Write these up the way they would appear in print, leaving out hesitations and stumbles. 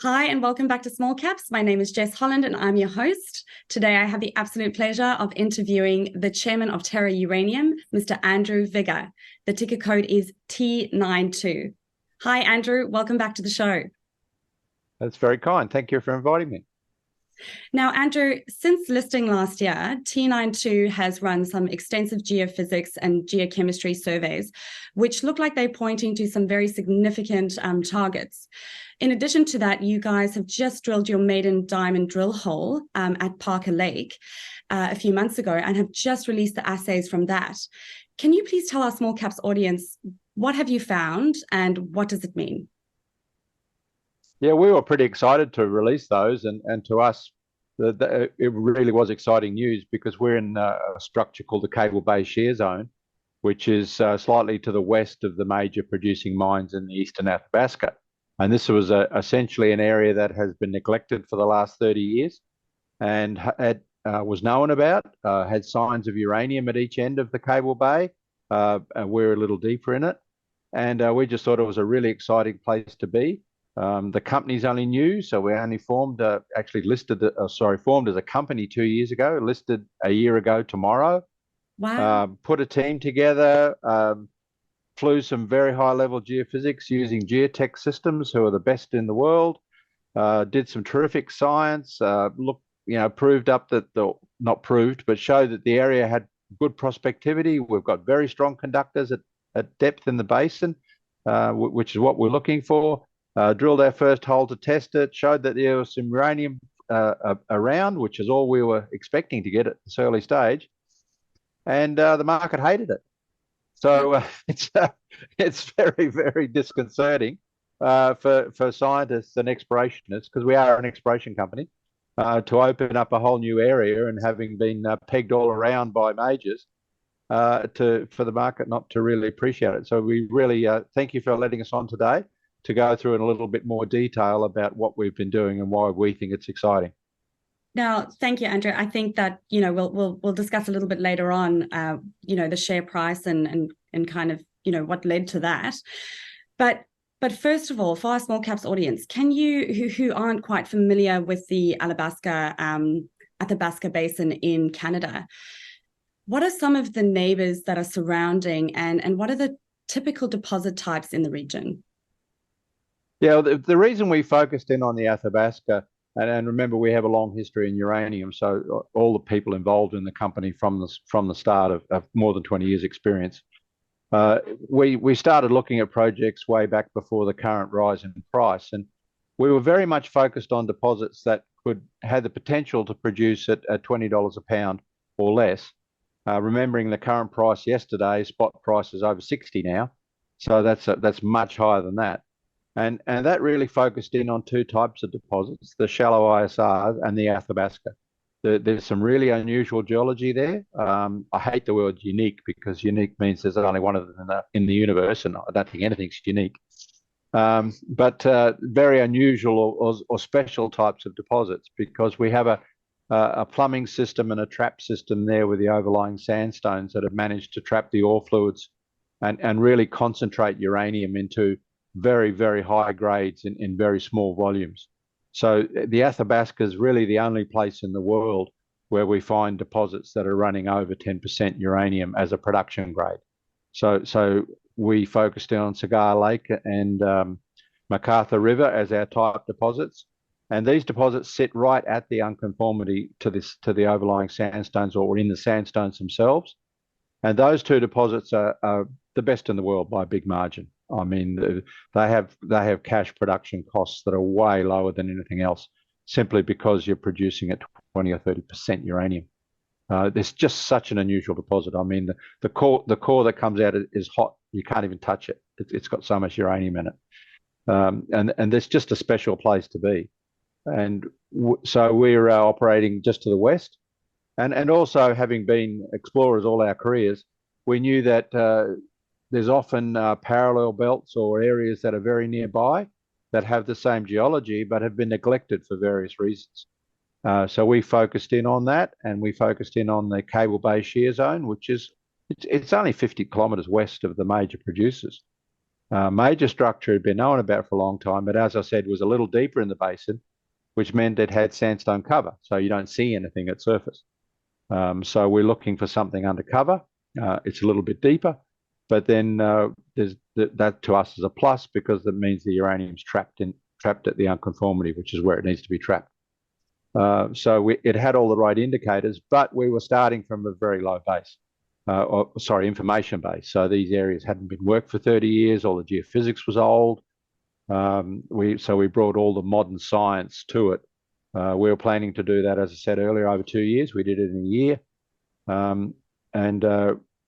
Hi, and welcome back to Small Caps. My name is Jess Holland, and I'm your host. Today, I have the absolute pleasure of interviewing the chairman of Terra Uranium, Mr. Andrew Vigar. The ticker code is T92. Hi, Andrew. Welcome back to the show. That's very kind. Thank you for inviting me. Now, Andrew, since listing last year, T92 has run some extensive geophysics and geochemistry surveys, which look like they're pointing to some very significant targets. In addition to that, you guys have just drilled your maiden diamond drill hole at Parker Lake a few months ago and have just released the assays from that. Can you please tell our Small Caps audience, what have you found and what does it mean? Yeah, we were pretty excited to release those, and to us, it really was exciting news because we're in a structure called the Cable Bay Shear Zone, which is slightly to the west of the major producing mines in the eastern Athabasca. And this was essentially an area that has been neglected for the last 30 years and was known about, had signs of uranium at each end of the Cable Bay. We're a little deeper in it. And we just thought it was a really exciting place to be. The company's only new, so we only formed, formed as a company 2 years ago, listed a year ago tomorrow. Wow. Put a team together, flew some very high-level geophysics using geotech systems, who are the best in the world. Did some terrific science. Proved up that not proved, but showed that the area had good prospectivity. We've got very strong conductors at depth in the basin, which is what we're looking for. Drilled our first hole to test it, showed that there was some uranium around, which is all we were expecting to get at this early stage. And the market hated it. So it's very, very disconcerting for scientists and explorationists, because we are an exploration company, to open up a whole new area and having been pegged all around by majors, for the market not to really appreciate it. So we really thank you for letting us on today to go through in a little bit more detail about what we've been doing and why we think it's exciting. Now, thank you, Andrew. I think that we'll discuss a little bit later on, the share price and kind of what led to that. But first of all, for our Small Caps audience, can you who aren't quite familiar with the Athabasca Basin in Canada, what are some of the neighbours that are surrounding, and what are the typical deposit types in the region? Yeah, the reason we focused in on the Athabasca, and remember, we have a long history in uranium, so all the people involved in the company from the start of more than 20 years experience. We started looking at projects way back before the current rise in price, and we were very much focused on deposits that had the potential to produce at $20 a pound or less. Remembering the current price yesterday, spot price is over 60 now, so that's much higher than that. And that really focused in on two types of deposits, the shallow ISRs and the Athabasca. There's some really unusual geology there. I hate the word unique, because unique means there's only one of them in the universe, and I don't think anything's unique. But very unusual or special types of deposits, because we have a plumbing system and a trap system there with the overlying sandstones that have managed to trap the ore fluids and really concentrate uranium into very, very high grades in very small volumes. So the Athabasca is really the only place in the world where we find deposits that are running over 10% uranium as a production grade. So we focused in on Cigar Lake and MacArthur River as our type deposits. And these deposits sit right at the unconformity to the overlying sandstones, or in the sandstones themselves. And those two deposits are the best in the world by a big margin. I mean, they have cash production costs that are way lower than anything else, simply because you're producing at 20 or 30% uranium. There's just such an unusual deposit. I mean, the core that comes out is hot. You can't even touch it. It's got so much uranium in it, and there's just a special place to be. And so we're operating just to the west, and also, having been explorers all our careers, we knew that there's often parallel belts or areas that are very nearby that have the same geology but have been neglected for various reasons. So we focused in on that, and we focused in on the Cable Bay Shear Zone, which is it's only 50 kilometres west of the major producers. Major structure had been known about for a long time, but as I said, was a little deeper in the basin, which meant it had sandstone cover, so you don't see anything at surface. So we're looking for something undercover. It's a little bit deeper, but then that to us is a plus because that means the uranium's trapped at the unconformity, which is where it needs to be trapped. So it had all the right indicators, but we were starting from a very low base. Information base. So these areas hadn't been worked for 30 years. All the geophysics was old. So we brought all the modern science to it. We were planning to do that, as I said earlier, over 2 years. We did it in a year.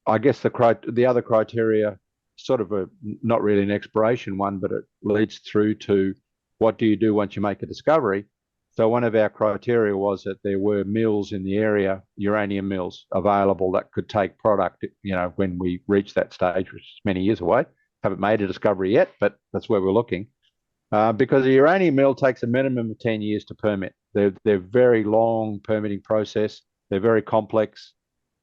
I guess the other criteria, sort of not really an exploration one, but it leads through to what do you do once you make a discovery. So one of our criteria was that there were mills in the area, uranium mills available that could take product, when we reach that stage, which is many years away. Haven't made a discovery yet, but that's where we're looking. Because a uranium mill takes a minimum of 10 years to permit. They're very long permitting process. They're very complex,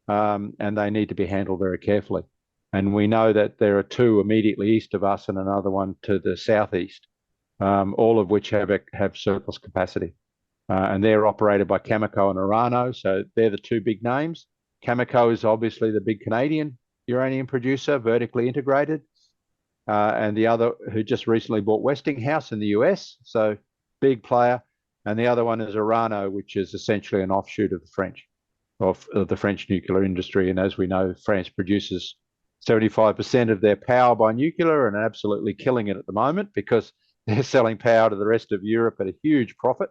and they need to be handled very carefully. And we know that there are two immediately east of us and another one to the southeast, all of which have surplus capacity. And they're operated by Cameco and Orano, so they're the two big names. Cameco is obviously the big Canadian uranium producer, vertically integrated, and the other who just recently bought Westinghouse in the US, so big player. And the other one is Orano, which is essentially an offshoot of the French, of the French nuclear industry. And as we know, France produces 75% of their power by nuclear and absolutely killing it at the moment because they're selling power to the rest of Europe at a huge profit.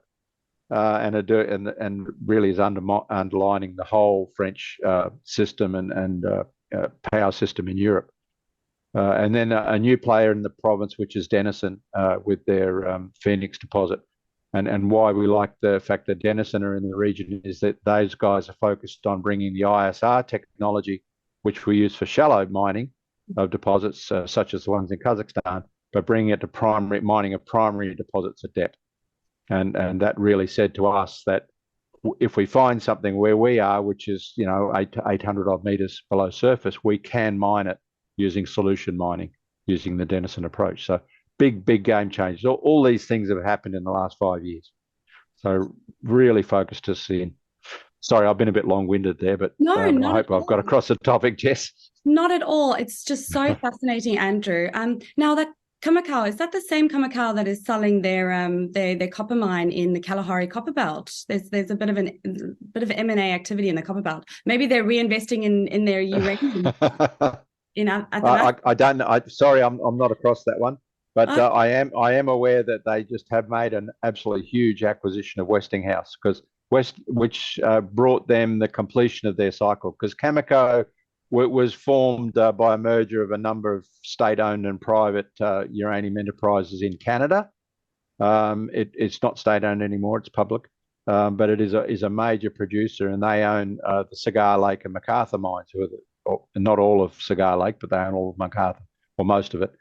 And really is underlining the whole French system and power system in Europe. And then a new player in the province, which is Denison, with their Phoenix deposit. And why we like the fact that Denison are in the region is that those guys are focused on bringing the ISR technology, which we use for shallow mining of deposits, such as the ones in Kazakhstan, but bringing it to primary mining of primary deposits at depth. And that really said to us that if we find something where we are, which is 800 odd meters below surface, we can mine it using solution mining, using the Denison approach. So big game changes. All these things have happened in the last 5 years. So really focused us in. Sorry, I've been a bit long-winded there, but I hope I've got across the topic, Jess. Not at all. It's just so fascinating, Andrew. Now that Cameco, is that the same Cameco that is selling their copper mine in the Kalahari copper belt? There's a bit of M&A activity in the copper belt. Maybe they're reinvesting in their uranium. I don't know. Sorry, I'm not across that one, but I am aware that they just have made an absolutely huge acquisition of Westinghouse which brought them the completion of their cycle, because Cameco was formed by a merger of a number of state-owned and private uranium enterprises in Canada. It's not state-owned anymore; it's public, but it is a major producer, and they own the Cigar Lake and MacArthur mines, not all of Cigar Lake, but they own all of MacArthur, or most of it,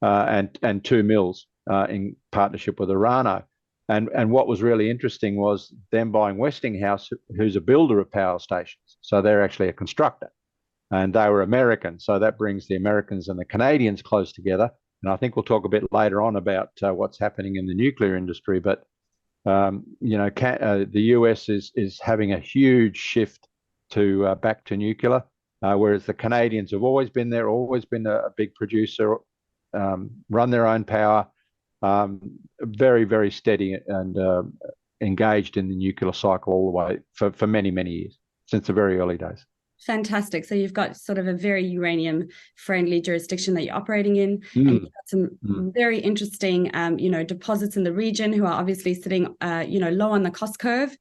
and two mills in partnership with Orano. And what was really interesting was them buying Westinghouse, who's a builder of power stations. So they're actually a constructor. And they were American. So that brings the Americans and the Canadians close together. And I think we'll talk a bit later on about what's happening in the nuclear industry. But, the US is having a huge shift back to nuclear, whereas the Canadians have always been there, always been a big producer, run their own power, very, very steady and engaged in the nuclear cycle all the way for many, many years, since the very early days. Fantastic. So you've got sort of a very uranium-friendly jurisdiction that you're operating in, and you've got some very interesting, deposits in the region who are obviously sitting, low on the cost curve.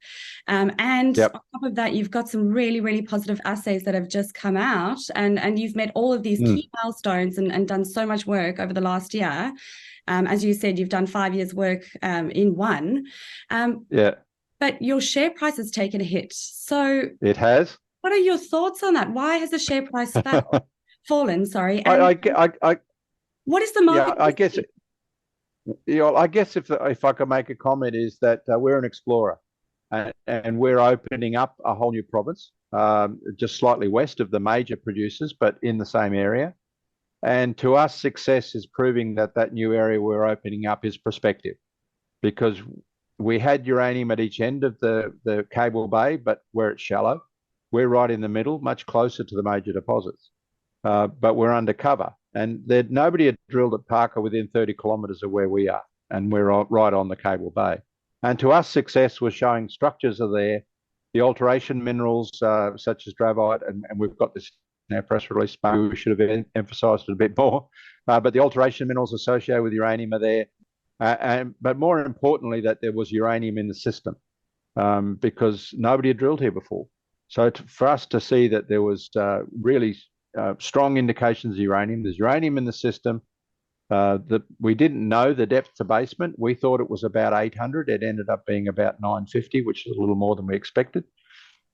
And on top of that, you've got some really, really positive assays that have just come out, and you've met all of these key milestones and done so much work over the last year. As you said, you've done 5 years' work in one. But your share price has taken a hit. So it has. What are your thoughts on that? Why has the share price fallen? Sorry. What is the market? Yeah, I guess if I could make a comment is that we're an explorer, and we're opening up a whole new province, just slightly west of the major producers, but in the same area. And to us, success is proving that that new area we're opening up is prospective, because we had uranium at each end of the cable bay, but where it's shallow. We're right in the middle, much closer to the major deposits, but we're undercover. And nobody had drilled at Parker within 30 kilometres of where we are, and we're right on the cable bay. And to us, success was showing structures are there, the alteration minerals such as dravite, and we've got this in our press release. Maybe we should have emphasised it a bit more, but the alteration minerals associated with uranium are there. But more importantly, that there was uranium in the system, because nobody had drilled here before. So for us to see that there was really strong indications of uranium, there's uranium in the system. We didn't know the depth to basement. We thought it was about 800. It ended up being about 950, which is a little more than we expected.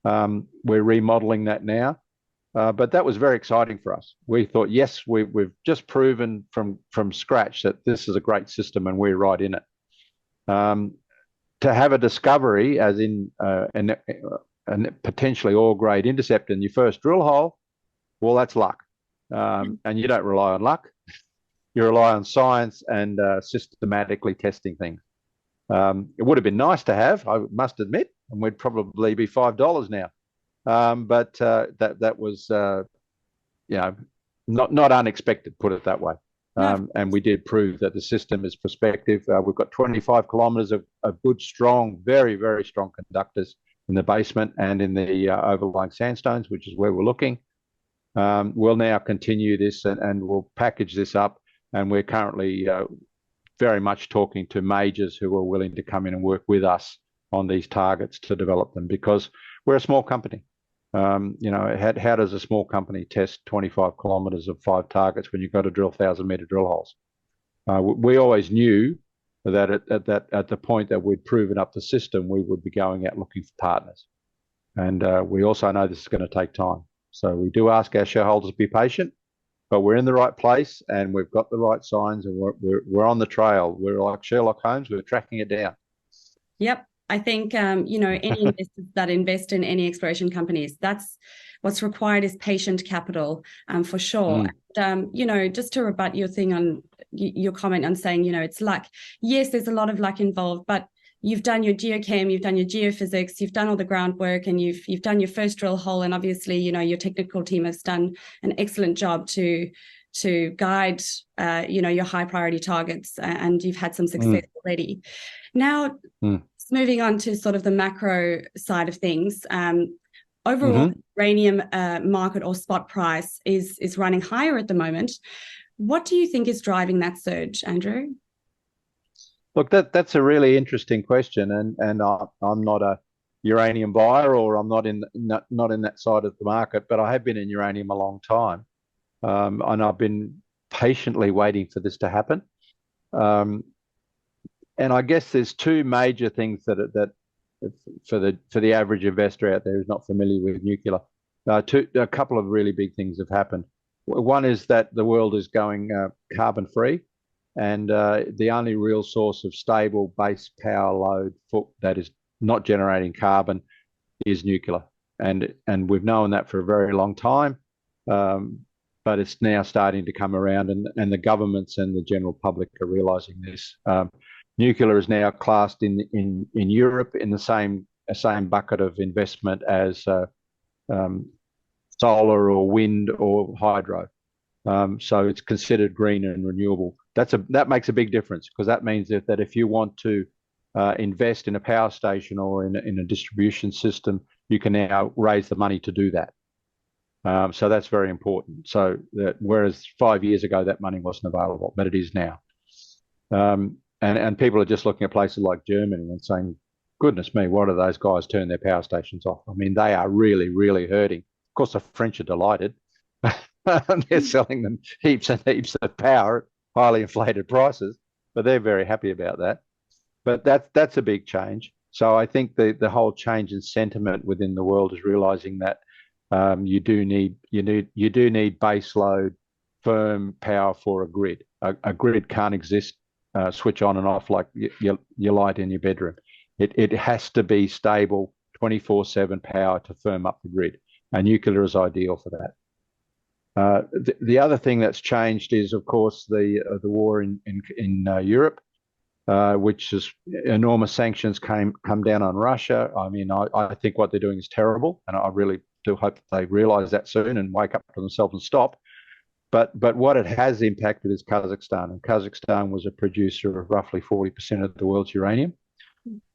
We're remodeling that now. But that was very exciting for us. We thought, yes, we've just proven from scratch that this is a great system and we're right in it. To have a discovery, as in a potentially ore-grade intercept in your first drill hole, well, that's luck. And you don't rely on luck. You rely on science and systematically testing things. It would have been nice to have, I must admit, and we'd probably be $5 now. But that was, not unexpected, put it that way. And we did prove that the system is prospective. We've got 25 kilometres of good, strong, very, very strong conductors in the basement and in the overlying sandstones, which is where we're looking. We'll now continue this and we'll package this up. And we're currently very much talking to majors who are willing to come in and work with us on these targets to develop them, because we're a small company. How does a small company test 25 kilometres of 5 targets when you've got to drill 1,000-metre drill holes? We always knew that at the point that we'd proven up the system, we would be going out looking for partners. And we also know this is going to take time. So we do ask our shareholders to be patient, but we're in the right place and we've got the right signs, and we're on the trail. We're like Sherlock Holmes, we're tracking it down. Yep. I think, any investors that invest in any exploration companies, that's what's required is patient capital, for sure. And, just to rebut your thing on your comment on saying, it's luck. Yes, there's a lot of luck involved, but you've done your geochem, you've done your geophysics, you've done all the groundwork, and you've done your first drill hole. And obviously, your technical team has done an excellent job to guide, your high priority targets, and you've had some success already. Now, moving on to sort of the macro side of things, overall, the uranium market or spot price is running higher at the moment. What do you think is driving that surge, Andrew? Look, that's a really interesting question, and I'm not a uranium buyer, or I'm not in that side of the market, but I have been in uranium a long time, and I've been patiently waiting for this to happen. And I guess there's two major things that for the average investor out there who's not familiar with nuclear, a couple of really big things have happened. One is that the world is going carbon free, and the only real source of stable base power load that is not generating carbon is nuclear, and we've known that for a very long time, but it's now starting to come around, and the governments and the general public are realising this. Nuclear is now classed in Europe in the same bucket of investment as solar or wind or hydro. So it's considered green and renewable. That makes a big difference, because that means that if you want to invest in a power station or in a distribution system, you can now raise the money to do that. So that's very important. So whereas 5 years ago that money wasn't available, but it is now. And people are just looking at places like Germany and saying, goodness me, why do those guys turn their power stations off? I mean, they are really, really hurting. Of course, the French are delighted. They're selling them heaps and heaps of power at highly inflated prices, but they're very happy about that. But that's a big change. So I think the whole change in sentiment within the world is realizing that you do need base load, firm power for a grid. A grid can't exist switch on and off like your light in your bedroom. It has to be stable 24/7 power to firm up the grid, and nuclear is ideal for that. The other thing that's changed is, of course, the war in Europe, which is enormous sanctions come down on Russia. I mean, I think what they're doing is terrible, and I really do hope that they realise that soon and wake up to themselves and stop. But what it has impacted is Kazakhstan, and Kazakhstan was a producer of roughly 40% of the world's uranium,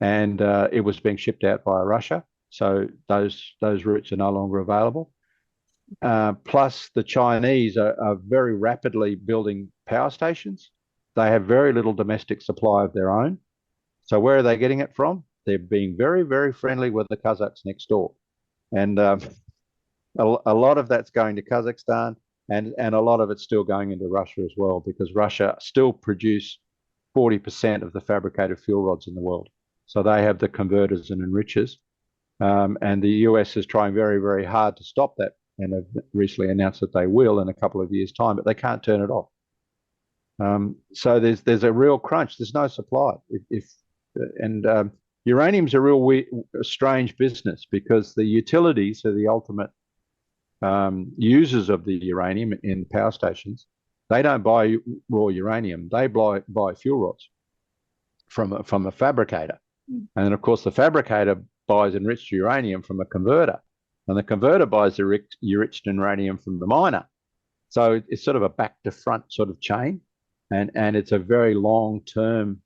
and it was being shipped out via Russia. So those routes are no longer available. Plus, the Chinese are very rapidly building power stations. They have very little domestic supply of their own. So where are they getting it from? They're being very, very friendly with the Kazakhs next door. And a lot of that's going to Kazakhstan, and a lot of it's still going into Russia as well, because Russia still produce 40% of the fabricated fuel rods in the world. So they have the converters and enrichers. And the US is trying very, very hard to stop that, and have recently announced that they will in a couple of years' time, but they can't turn it off. So there's a real crunch. There's no supply. Uranium's a real strange business, because the utilities are the ultimate users of the uranium in power stations. They don't buy raw uranium. They buy fuel rods from a fabricator. And then, of course, the fabricator buys enriched uranium from a converter, and the converter buys the enriched uranium from the miner. So it's sort of a back to front sort of chain, and it's a very long term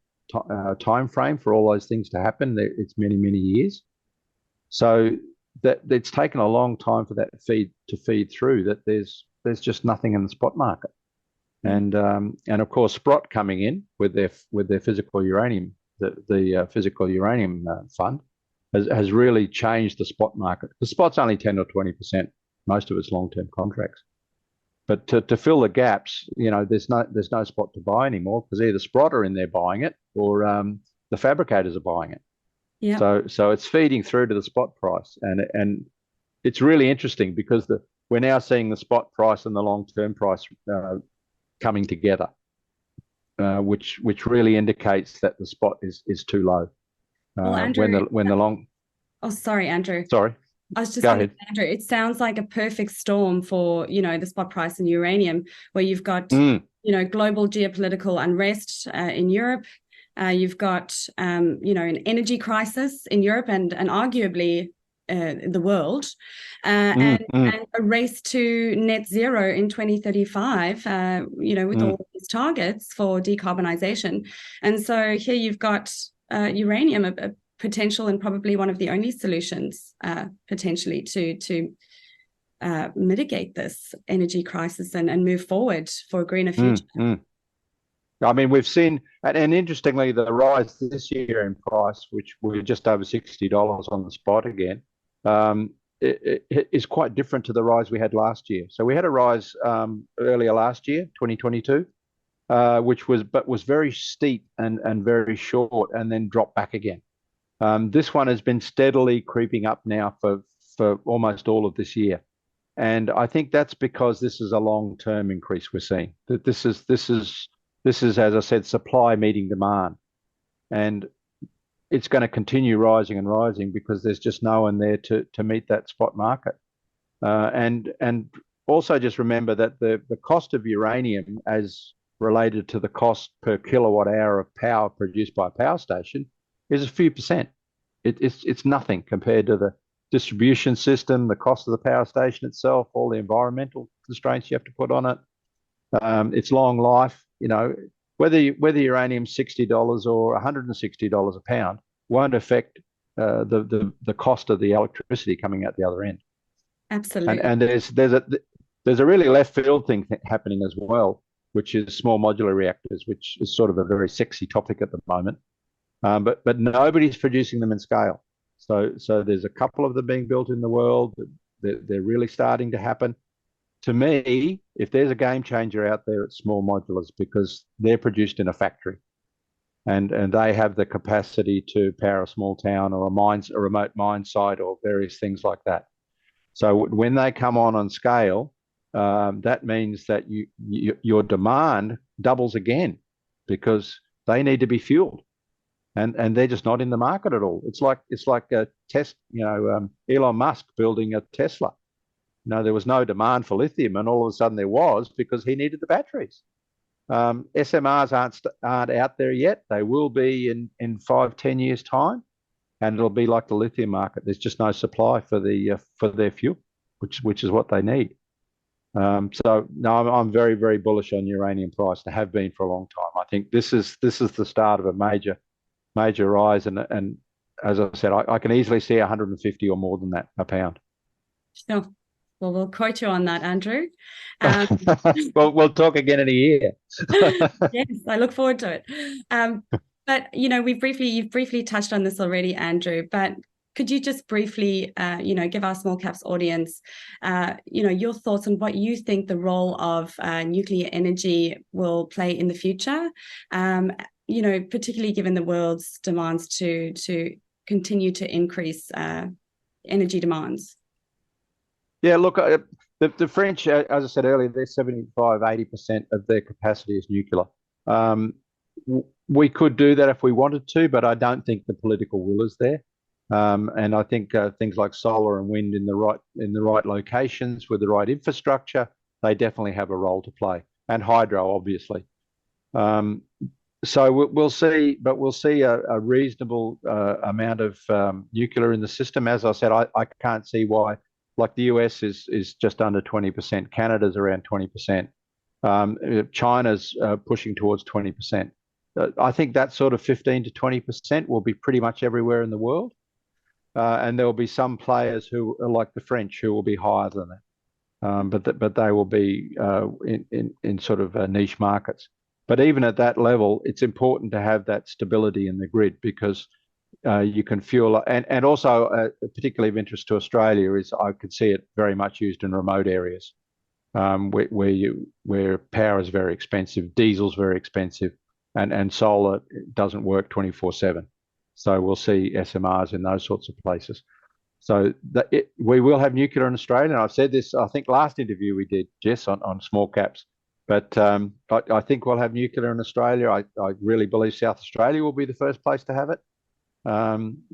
time frame for all those things to happen. It's many, many years. So that it's taken a long time for that to feed through. That there's just nothing in the spot market, and of course Sprott coming in with their physical uranium, the physical uranium fund has really changed the spot market. The spot's only 10 or 20%. Most of it's long-term contracts. But to fill the gaps, there's no spot to buy anymore, because either Sprott are in there buying it, or the fabricators are buying it. Yeah. So it's feeding through to the spot price, and it's really interesting, because we're now seeing the spot price and the long-term price coming together, which really indicates that the spot is too low. Well, Andrew, when the long. Oh, sorry, Andrew. Sorry. I was just going to say, Andrew, it sounds like a perfect storm for, the spot price in uranium, where you've got, global geopolitical unrest in Europe. You've got, an energy crisis in Europe and arguably the world, and a race to net zero in 2035, with all these targets for decarbonization. And so here you've got uranium, a potential and probably one of the only solutions potentially to mitigate this energy crisis and move forward for a greener future. I mean, we've seen, and interestingly, the rise this year in price, which we're just over $60 on the spot again, it is quite different to the rise we had last year. So we had a rise earlier last year, 2022, which was very steep and very short, and then dropped back again. This one has been steadily creeping up now for almost all of this year, and I think that's because this is a long-term increase we're seeing. That this is, as I said, supply meeting demand, and it's going to continue rising and rising, because there's just no one there to meet that spot market. And also just remember that the cost of uranium, as related to the cost per kilowatt hour of power produced by a power station, is a few percent. It's nothing compared to the distribution system, the cost of the power station itself, all the environmental constraints you have to put on it. It's long life. Whether uranium's $60 or $160 a pound won't affect the cost of the electricity coming out the other end. Absolutely. And there's a really left field thing happening as well, which is small modular reactors, which is sort of a very sexy topic at the moment. But nobody's producing them in scale. So there's a couple of them being built in the world. They're really starting to happen. To me, if there's a game changer out there, it's small modulars, because they're produced in a factory, and they have the capacity to power a small town or a remote mine site or various things like that. So when they come on scale, that means that your demand doubles again, because they need to be fueled, and they're just not in the market at all. It's like a test, Elon Musk building a Tesla. There was no demand for lithium, and all of a sudden there was, because he needed the batteries. SMRs aren't out there yet. They will be in 5-10 years time, and it'll be like the lithium market. There's just no supply for their fuel, which is what they need. So no, I'm very, very bullish on uranium price, and have been for a long time. I think this is the start of a major rise, and as I said, I can easily see 150 or more than that a pound. Sure. Well, we'll quote you on that, Andrew. Well, we'll talk again in a year. Yes, I look forward to it. But you've briefly touched on this already, Andrew. But could you just briefly, give our small caps audience, your thoughts on what you think the role of nuclear energy will play in the future? Particularly given the world's demands to continue to increase energy demands. Yeah, look, the French, as I said earlier, they're 75-80% of their capacity is nuclear. We could do that if we wanted to, but I don't think the political will is there. And I think things like solar and wind in the right locations with the right infrastructure, they definitely have a role to play, and hydro, obviously. So we'll see, but we'll see a reasonable amount of nuclear in the system. As I said, I can't see why. Like the US is just under 20%, Canada's around 20%, China's pushing towards 20%. I think that sort of 15 to 20% will be pretty much everywhere in the world, and there will be some players who are like the French who will be higher than that, but they will be in sort of niche markets. But even at that level, it's important to have that stability in the grid, because you can fuel, and also particularly of interest to Australia is I could see it very much used in remote areas where power is very expensive, diesel's very expensive, and solar doesn't work 24/7. So we'll see SMRs in those sorts of places. So we will have nuclear in Australia, and I've said this, I think last interview we did, Jess, on small caps. But I think we'll have nuclear in Australia. I really believe South Australia will be the first place to have it.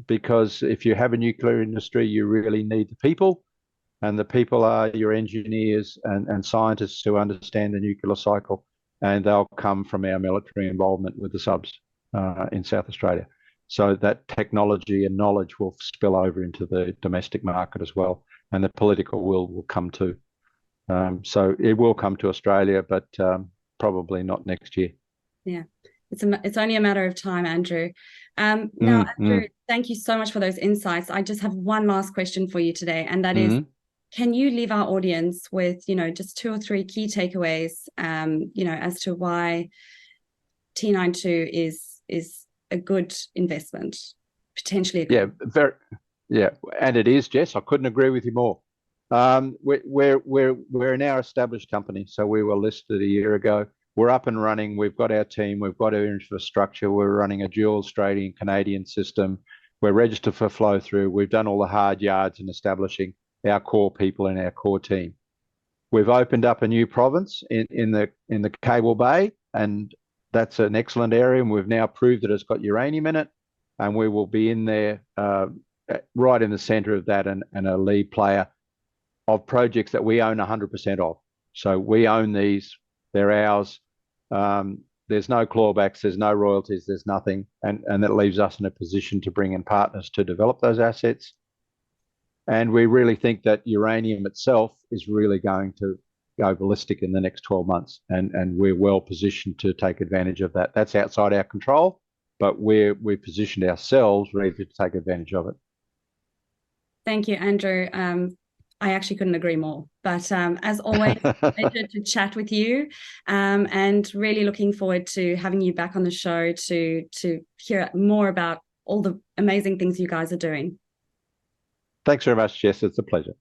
Because if you have a nuclear industry, you really need the people, and the people are your engineers and scientists who understand the nuclear cycle, and they'll come from our military involvement with the subs in South Australia. So that technology and knowledge will spill over into the domestic market as well, and the political will come too. So it will come to Australia, but probably not next year. Yeah. It's only a matter of time, Andrew. Now, Andrew, thank you so much for those insights. I just have one last question for you today, and that is, can you leave our audience with, just 2 or 3 key takeaways, as to why T92 is a good investment, potentially? And it is, Jess. I couldn't agree with you more. We're an now established company, so we were listed a year ago. We're up and running. We've got our team. We've got our infrastructure. We're running a dual Australian Canadian system. We're registered for flow through. We've done all the hard yards in establishing our core people and our core team. We've opened up a new province in the Cable Bay, and that's an excellent area. And we've now proved that it's got uranium in it, and we will be in there right in the centre of that, and a lead player of projects that we own 100% of. So we own these. They're ours. There's no clawbacks, there's no royalties, there's nothing, and that leaves us in a position to bring in partners to develop those assets. And we really think that uranium itself is really going to go ballistic in the next 12 months, and we're well positioned to take advantage of that. That's outside our control, but we've positioned ourselves ready to take advantage of it. Thank you, Andrew. I actually couldn't agree more. But as always, a pleasure to chat with you, and really looking forward to having you back on the show to hear more about all the amazing things you guys are doing. Thanks very much, Jess. It's a pleasure.